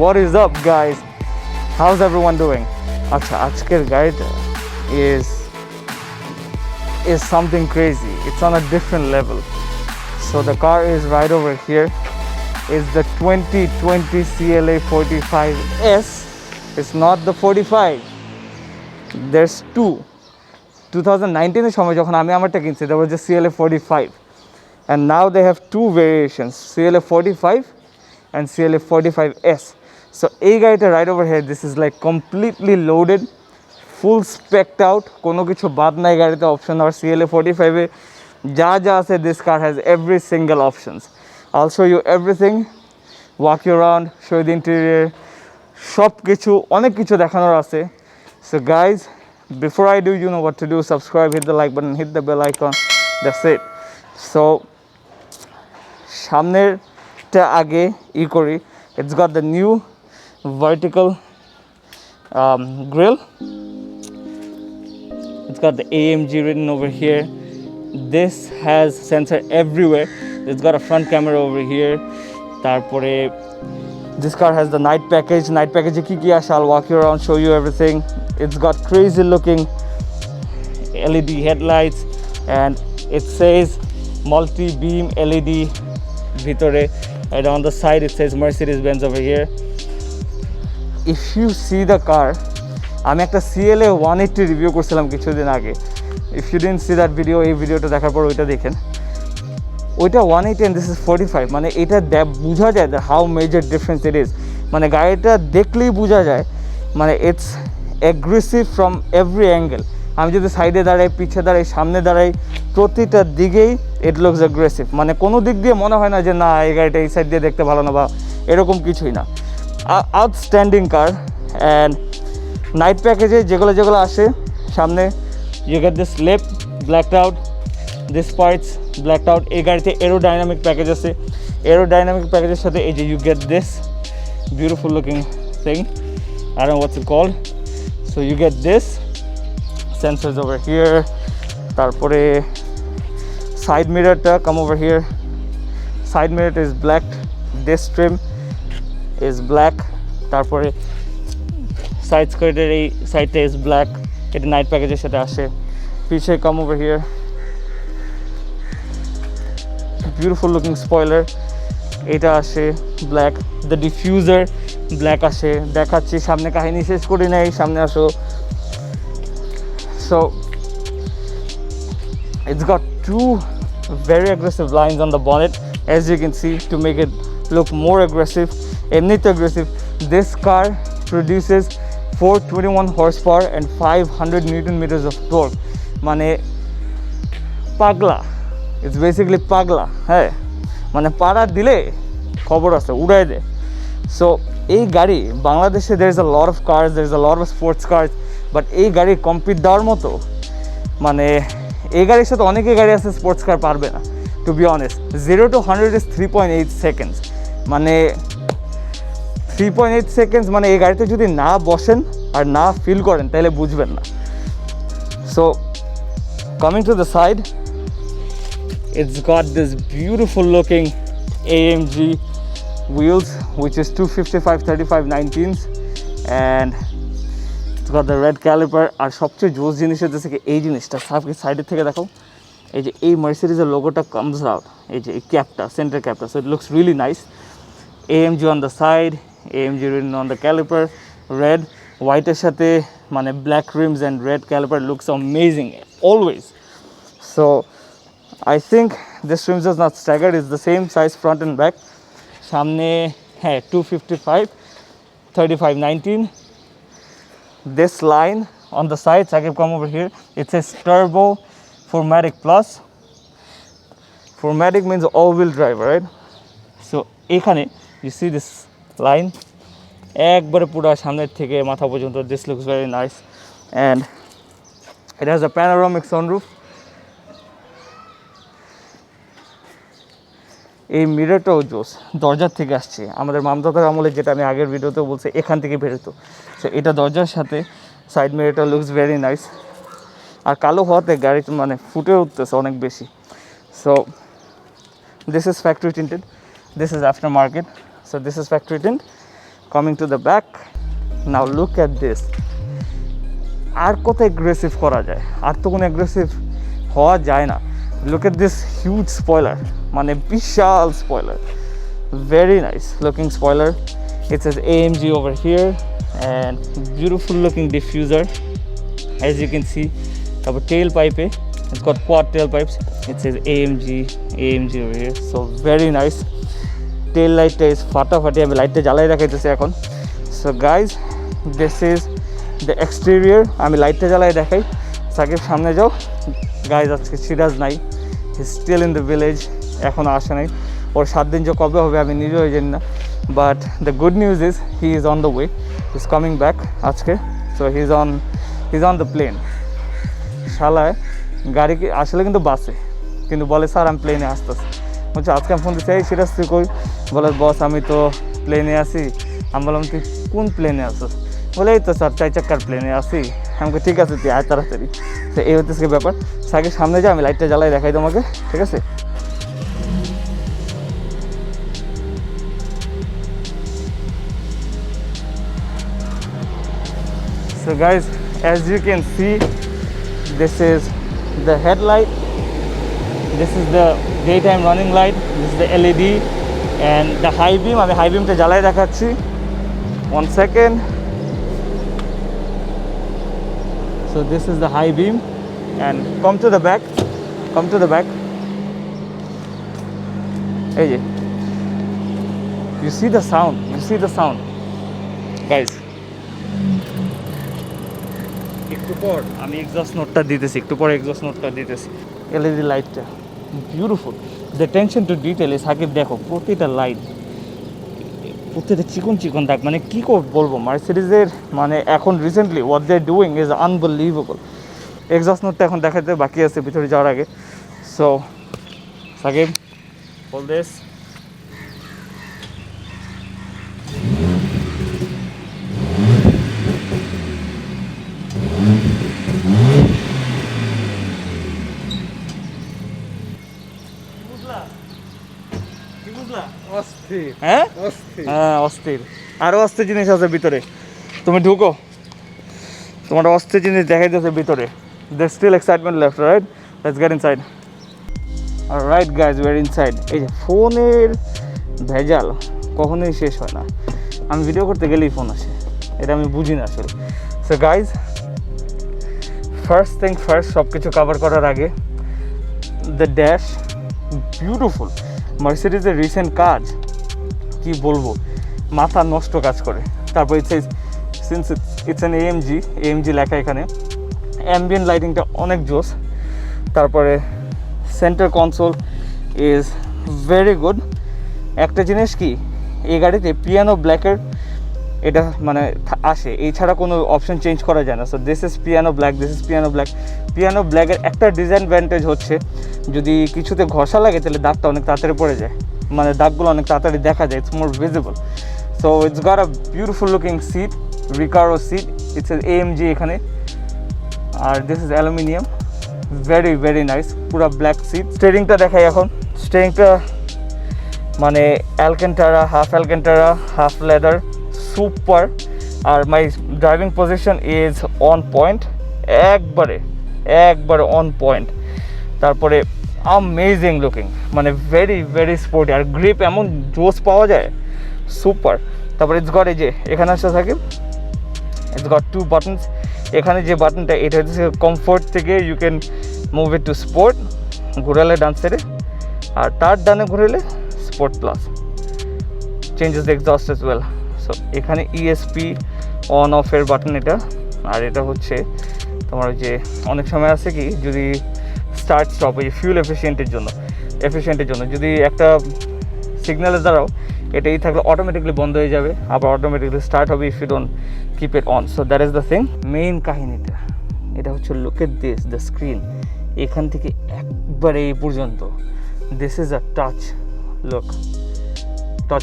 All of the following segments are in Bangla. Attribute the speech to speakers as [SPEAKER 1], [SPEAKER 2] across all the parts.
[SPEAKER 1] What is up, guys? How's everyone doing? আচ্ছা আজকের গাড়িটা is something crazy. It's on a different level. So the car is right over here. It's the 2020 CLA 45S. It's not the 45. There's two. 2019 সময় যখন আমি আমারটা কিনছি, there was just CLA 45. And now they have two variations, CLA 45 and CLA 45S. So এই গাড়িটা right over here, this is like completely loaded, full specced out, কোনো কিছু বাদ নাই গাড়িতে অপশন। আর CLA 45 এ যা যা আছে, this car has every single options. I'll show you everything, walk you around, show you the interior, সব কিছু অনেক কিছু দেখানোর আছে। So guys, before I do, you know what to do. Subscribe, hit the like button, hit the bell icon. That's it. So সামনেরটা আগে করি, it's got the new vertical grill. It's got the AMG written over here. This has sensor everywhere. It's got a front camera over here. তারপরে this car has the night package. Night package কি কি আসে, I'll walk you around, show you everything. It's got crazy looking LED headlights, and it says multi-beam LED ভিতরে, and on the side it says Mercedes-Benz over here. If you see the car, আমি একটা CLA 180 রিভিউ করছিলাম কিছুদিন আগে। If you didn't see that video, এই ভিডিওটা দেখার পর ওইটা দেখেন। ওইটা 180 and this is 45, মানে এটা বোঝা যায় how major difference it is। মানে গাড়িটা দেখলেই বোঝা যায়, মানে it's aggressive from every angle. আমি যদি সাইডে দাঁড়াই, পিছে দাঁড়াই, সামনে দাঁড়াই, প্রতিটা দিকেই it looks aggressive। মানে কোনো দিক দিয়ে মনে হয় না যে না এই গাড়িটা এই সাইড দিয়ে দেখতে ভালো না বা এরকম কিছুই না। Outstanding car. অ্যান্ড নাইট প্যাকেজে যেগুলো আসে সামনে, ইউ গেট দিস লেপ ব্ল্যাকড আউট, দিস পার্টস ব্ল্যাকড আউট। এই গাড়িতে এরোডাইনামিক প্যাকেজ আছে। এরোডাইনামিক প্যাকেজের সাথে এই যে you get this beautiful looking thing, I don't know what's it called. So you get this sensors over here. তারপরে side mirror টা come over here. Side mirror is black. This trim is black. তারপরে সাইড স্কার্টের এই সাইডটা is black. এটা নাইট প্যাকেজের সাথে আসে। পিছে come over here. Beautiful looking spoiler. এটা আসে ব্ল্যাক। দ্য ডিফিউজার ব্ল্যাক আসে। দেখাচ্ছি, সামনে কাহিনী শেষ করি নাই, সামনে আসো। So it's got two very aggressive lines on the bonnet, as you can see, to make it look more aggressive. এমনিতে aggressive. This car produces 421 horsepower and 500 newton meters of torque. মানে পাগলা, it's basically পাগলা। হ্যাঁ, মানে পাড়া দিলে খবর আছে, উড়াই দেয়। সো এই গাড়ি বাংলাদেশে there is a lot of cars, there is a lot of sports cars, but এই গাড়ি কম্পিট দেওয়ার মতো, মানে এই গাড়ির সাথে অনেকেই গাড়ি আছে স্পোর্টস কার পারবে না, two be honest. 0 to 100 is 3.8 seconds। মানে 3.8 seconds, মানে এই গাড়িতে যদি না বসেন আর না ফিল করেন তাহলে বুঝবেন না। So coming to the side, it's got this beautiful looking AMG wheels, which is 255/35/19s, and it's got the red caliper. আর সবচেয়ে জোস জিনিস হচ্ছে কি এই জিনিসটা, সাইডের থেকে দেখো, এই যে এই মার্সিডিজের লোগোটা কামস আউট, এই যে এই ক্যাপটা, সেন্টার ক্যাপটা। So it looks really nice. AMG on the side, AMG written on the caliper, red, হোয়াইটের সাথে মানে black rims and red caliper looks amazing always. So I think this rims is not staggered, it's the same size front and back. সামনে হ্যাঁ 255/35/19. This line on the sides, I can come over here, it says Turbo 4MATIC Plus. 4MATIC means all-wheel drive, right? So এখানে you see this line একবারে পুরো সামনের থেকে মাথা পর্যন্ত। This looks very nice, and it has a panoramic sunroof. এই মিররটাও জোস, দরজার থেকে আসছে। আমাদের মামদাদার আমলে, যেটা আমি আগের ভিডিওতেও বলছি, এখান থেকে বেরোতো। সো এটা দরজার সাথে সাইড মিররটা লুকস ভেরি নাইস। আর কালো হওয়াতে গাড়ি মানে ফুটে উঠতেছে অনেক বেশি। So this is factory tinted, this is after market. So this is factory tint. Coming to the back, now look at this. আর কত অ্যাগ্রেসিভ করা যায়, আর তো কোনো অ্যাগ্রেসিভ হওয়া যায় না। Look at this huge spoiler, মানে বিশাল spoiler, very nice looking spoiler. It says AMG over here and beautiful looking diffuser as you can see. তারপর tailpipe, it's got quad tailpipes, it says AMG over here, so very nice. Tail light is ফাটাফাটি, আমি লাইটটা জ্বালাই দেখাইতেছি এখন। So guys, this is the exterior, আমি লাইটটা জ্বালাই দেখাই। সাকিব সামনে যাও। গাইজ আজকে সিরাজ নাই, he still in the village, এখনও আসে নাই। ওর 7 দিন যে কবে হবে আমি নিজেও জানি না, but the good news is he is on the way, he is coming back আজকে। So he is on the plane. শালায় গাড়ি আসলে কিন্তু বাসে, কিন্তু বলে স্যার আমি প্লেনে আসতেছি। বলছে আজকে আমি ফোন দিচ্ছি, এই সিরাজ তুই কই? বলে বস আমি তো প্লেনে আসি। আমি বললাম তুই কোন প্লেনে আসিস? বলে এই তো স্যার 4 চাক্কার প্লেনে আসি। আমাকে ঠিক আছে তুই আয় তাড়াতাড়ি। তো এই হচ্ছে ব্যাপার। সাইকেল সামনে যা, আমি লাইটটা জ্বালাই দেখাই তোমাকে, ঠিক আছে? So guys, as you can see, this is the headlight, this is the daytime running light, this is the LED and the high beam. আমি high beamটা জ্বালাই দেখাচ্ছি, 1 second. So this is the high beam and come to the back, hey you see the sound guys. একটু পর আমি এক্সস্ট নোটটা দিতেছি, LED লাইটটা beautiful, the tension two detail এই সাকিব দেখো প্রতিটা লাইট, প্রত্যেকটা চিকন দাগ, মানে কী বলবো মার্সিডিজের, মানে এখন recently what they are doing is unbelievable. Exhaust নোটটা এখন দেখাতে বাকি আছে ভিতরে যাওয়ার আগে। সো সাকিব হোল্ড দিস, হ্যাঁ অস্থির, আরও অস্থির জিনিস আছে ভিতরে, তুমি ঢুকো, তোমার অস্থির জিনিস দেখাই দিয়েছে ভিতরে। There's still excitement left, right? Let's get inside. Alright guys, we're inside. এই যে ফোনের ভেজাল কখনোই শেষ হয় না, আমি ভিডিও করতে গেলেই ফোন আসে, এটা আমি বুঝি না আসলে। So guys, first thing first, সব কিছু কভার করার আগে দ্য ড্যাশ বিউটিফুল। মার্সিডিজের রিসেন্ট কাজ কি বলবো, মাথা নষ্ট কাজ করে। তারপর সিন্স ইটস অ্যান এএমজি লেখা এখানে, অ্যাম্বিয়েন্ট লাইটিংটা অনেক জোস। তারপরে centre console is very good. একটা জিনিস কি, এই গাড়িতে পিয়ানো ব্ল্যাকের এটা মানে আসে, এছাড়া কোনো অপশন চেঞ্জ করা যায় না। So this is piano black. Piano ব্ল্যাকের একটা ডিসঅ্যাডভান্টেজ হচ্ছে যদি কিছুতে ঘষা লাগে তাহলে দাগটা অনেক তাড়াতাড়ি পড়ে যায়, মানে দাগগুলো অনেক তাড়াতাড়ি দেখা যায়, it's more visible. So it's got a beautiful looking seat, Recaro seat, it's AMG এখানে। আর this is aluminium, very nice, পুরো ব্ল্যাক সিট। স্টিয়ারিংটা দেখাই এখন, স্টিয়ারিংটা মানে অ্যালকেন্টারা, হাফ লেদার, সুপার। আর my driving position is on point, একবারে অন পয়েন্ট। তারপরে অ্যামেজিং লুকিং, মানে ভেরি স্পোর্টি, আর গ্রিপ এমন জোস পাওয়া যায়, সুপার। তারপরে ইটস গট, এই যে এখানে আসতে থাকে, ইটস গট 2 বাটনস। এখানে যে বাটনটা, এটা হচ্ছে কমফোর্ট থেকে you can move it to sport, ঘুরালে ডান সাইডে, আর তার ডানে ঘুরালে sport plus, changes the exhaust as well. So এখানে ইএসপি অন অফের বাটন এটা। আর এটা হচ্ছে তোমার যে অনেক সময় আছে কি, যদি স্টার্ট স্টপ, এই ফিউল এফিসিয়েন্টের জন্য যদি একটা সিগন্যালে দাঁড়াও, এটাই থাকলে অটোমেটিকলি বন্ধ হয়ে যাবে, আবার অটোমেটিকলি স্টার্ট হবে if you don't keep it on. So that is the thing, main কাহিনিটা এটা হচ্ছে look at this, the screen এখান থেকে একবারে এই পর্যন্ত, this is a touch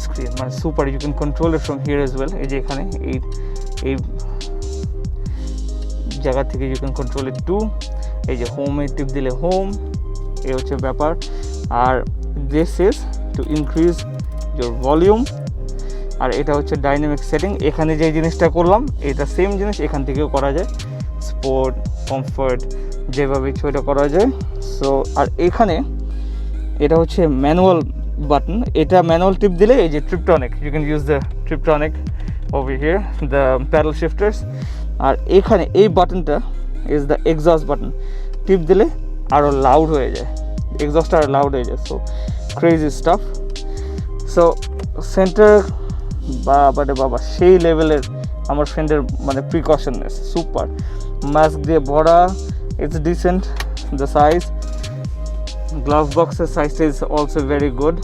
[SPEAKER 1] screen, মানে super. You can control it from here as well. এই যে এখানে এই জায়গা থেকে you can control it too, এই যে হোমে টিপ দিলে হোম, এই হচ্ছে ব্যাপার। আর this is to increase your volume, আর এটা হচ্ছে ডাইনামিক সেটিং। এখানে যে জিনিসটা করলাম এটা সেম জিনিস এখান থেকেও করা যায়, স্পোর্ট, কমফোর্ট, যেভাবে ইচ্ছে ওটা করা যায়। সো আর এখানে এটা হচ্ছে ম্যানুয়াল বাটন, এটা ম্যানুয়াল টিপ দিলে এই যে Tiptronic, you can use the Tiptronic over here, the paddle shifters. আর এখানে এই বাটনটা ইজ দ্য এক্সস্ট বাটন, টিপ দিলে আরও লাউড হয়ে যায়, এক্সস্টটা আরও লাউড হয়ে যায়। So crazy staff. So centre বাবা সেই লেভেলের আমার ফ্রেন্ডের মানে প্রিকশননেস, সুপার। মাস্ক দিয়ে ভরা, it's decent the size. Glove বক্সের সাইজটা ইজ অলসো ভেরি গুড।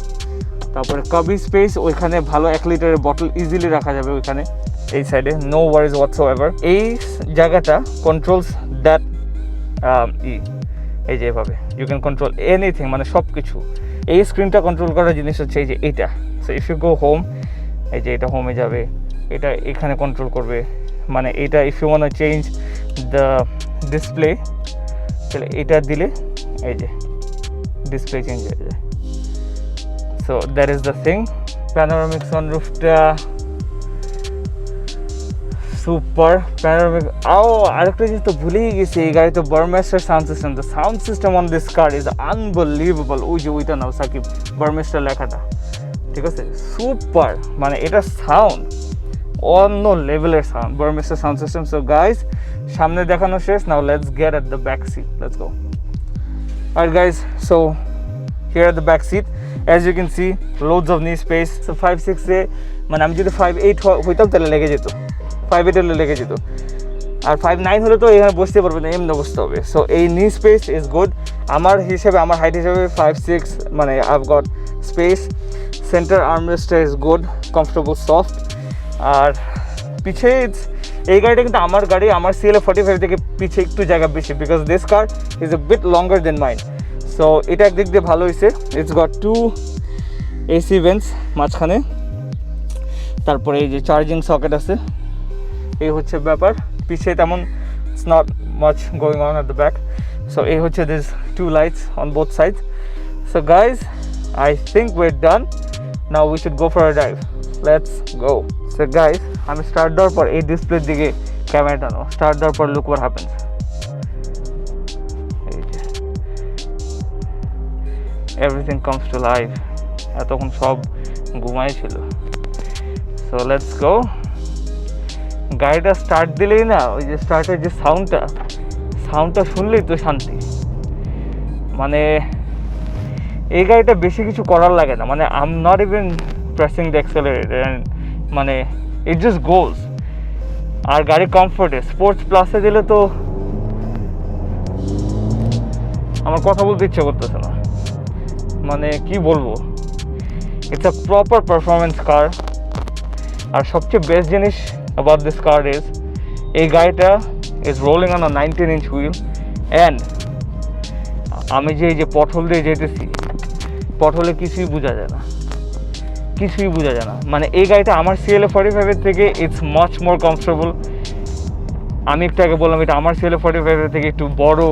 [SPEAKER 1] তারপরে কাবি স্পেস, ওইখানে ভালো 1 লিটারের বটল ইজিলি রাখা যাবে ওইখানে, এই সাইডে নো ওয়ারিজ হোয়াটসোএভার। এই জায়গাটা কন্ট্রোলস দ্যাট এই যে এভাবে ইউ ক্যান কন্ট্রোল এনিথিং, মানে সব কিছু। এই স্ক্রিনটা কন্ট্রোল করার জিনিস হচ্ছে এই যে এইটা। So if you go home, এই যে এটা হোমে যাবে, এটা এখানে কন্ট্রোল করবে, মানে এটা if you want change the display, তাহলে এটা দিলে এই যে ডিসপ্লে চেঞ্জ হয়ে যায়। So that is the thing. Panoramic সানরুফটা সুপার। প্যানোরামিক আরেকটা জিনিস তো ভুলেই গেছি, এই গাড়িতে Burmester sound system. The sound system on this car is unbelievable. ওই যে ওইটা নাও সাকিব, বার্মেস্টার লেখাটা, ঠিক আছে, সুপার। মানে এটা সাউন্ড অন্য লেভেলের sound, Burmester sound system. So guys, সামনে দেখানো শেষ, now let's get at the back seat, let's go. Alright guys, so here at the back seat, as you can see, loads of knee space. So 5'6" এ মানে আমি যদি 5'8" হইতাম তাহলে লেগে যেত, 5'8" হলে লেগে যেত। আর 5'9" হলে তো এখানে বসতে পারবে না, এমনি বসতে হবে। সো এই নি স্পেস ইজ গুড আমার হিসেবে, আমার হাইট হিসেবে 5'6", মানে I have got space. Centre আর্মরেস্টটা ইজ গুড, কমফোর্টেবল, সফট। আর পিছে এই গাড়িটা কিন্তু আমার গাড়ি, আমার CLA45 থেকে পিছে একটু জায়গা বেশি, because this car is a bit longer than mine. So এটা একদিক দিয়ে ভালো হয়েছে। ইটস গট 2 AC ভেন্টস মাঝখানে, তারপরে এই যে চার্জিং সকেট আছে, এই হচ্ছে ব্যাপার। পিছে তেমন it's not much going on at the back. So এই হচ্ছে this 2 lights on both sides. So guys, I think we're done, now we should go for a drive, let's go. So guys, আমি স্টার্ট দেওয়ার পর এই ডিসপ্লের দিকে ক্যামেরাটা নাও, স্টার্ট দেওয়ার পর লুক হোয়াট হ্যাপেন্স। এই যে এভরিথিং কামস টু লাইফ, এতক্ষণ সব ঘুমাই ছিল। So let's go. গাড়িটা স্টার্ট দিলেই না, ওই যে স্টার্টের যে সাউন্ডটা শুনলেই তো শান্তি। মানে এই গাড়িটা বেশি কিছু করার লাগে না, মানে I am not even pressing the accelerator, মানে ইট জাস্ট গোজ। আর গাড়ি কমফোর্টে, স্পোর্টস প্লাসে দিলে তো আমার কথা বলতে ইচ্ছে করতেছে না, মানে কি বলবো, ইটস আ প্রপার পারফরমেন্স কার। আর সবচেয়ে বেস্ট জিনিস অ্যাবাউট দিস কার ইজ এই গাড়িটা is rolling on a 19-inch wheel. And আমি যে এই যে পটল দিয়ে যেতেছি, পটলে কিছুই বোঝা যায় না, কিছুই বোঝা যায় না। মানে এই গাড়িটা আমার CLA45 থেকে ইটস মাচ মোর কমফোর্টেবল। আমি একটু আগে বললাম এটা আমার CLA45 থেকে একটু বড়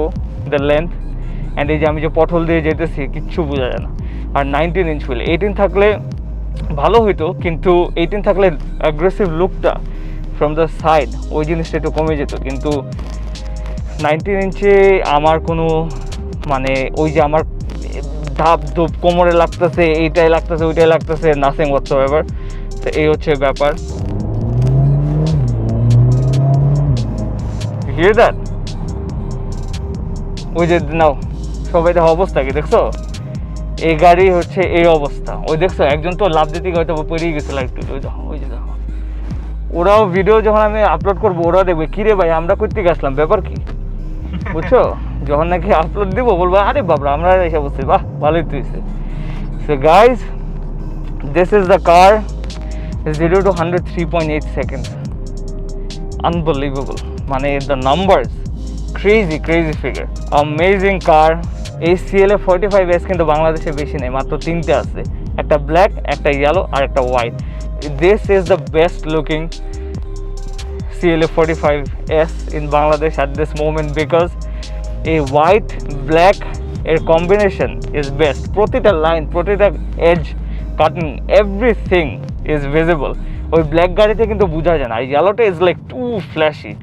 [SPEAKER 1] দ্য লেন্থ। অ্যান্ড এই যে আমি যে পটল দিয়ে যেতেছি কিচ্ছু বোঝা যায় না। আর 19-inch হুইল, 18 থাকলে ভালো হইতো, কিন্তু 18 থাকলে অ্যাগ্রেসিভ লুকটা ফ্রম দ্য সাইড ওই জিনিসটা একটু কমে যেত। কিন্তু 19-inch আমার কোনো মানে ওই যে আমার ধাপ ধুপ কোমরে লাগতেছে, এইটাই লাগতেছে, ওইটাই লাগতেছে, নাথিং হোয়াটসোএভার। তো এই হচ্ছে ব্যাপার। হিয়ার দ্যাট, ওই যে নাও সবাই দেখো অবস্থা কি দেখছো, এই গাড়ি হচ্ছে এই অবস্থা। ওই দেখছো একজন তো লাভ দিতে হয়তো পড়েই গেছিল একটু, ওই দেখো, ওই যে দেখো। ওরাও ভিডিও যখন আমি আপলোড করবো ওরাও দেখবে, কিরে ভাই আমরা করতে গেছিলাম, ব্যাপার কি, বুঝছো? যখন নাকি আপলোড দিব বলবো আরে বাবরা আমরা এসে বসছি, বাহ ভালোই তুইছে। So guys, this is the car, 0 to 100 3.8 seconds, unbelievable. মানে the numbers, crazy figure, amazing car. এই CLA45S কিন্তু বাংলাদেশে বেশি নেই, মাত্র 3টে আছে, একটা ব্ল্যাক, একটা ইয়েলো আর একটা white. This is the best looking CLA45S in Bangladesh at this moment, because a white black এর কম্বিনেশন is best. প্রতিটা লাইন, প্রতিটা edge cutting, everything is visible. ওই ব্ল্যাক গাড়িতে কিন্তু বোঝা যায় না, এই ইয়েলোটা ইজ লাইক টু ফ্ল্যাশি।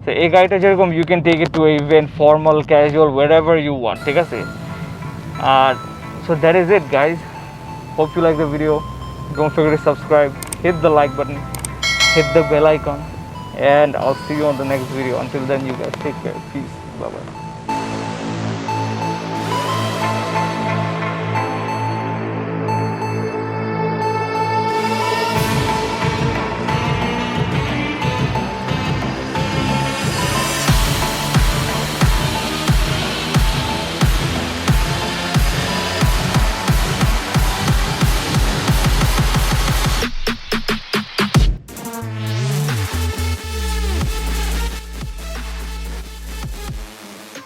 [SPEAKER 1] তো এই গাড়িটা যেরকম you can take it to event, formal, casual, wherever you want, ঠিক আছে? আর so that is it guys, hope you like the video. Don't forget to subscribe, hit the like button, hit the bell icon, and I'll see you on the next video. Until then, you guys take care. Peace. Bye bye.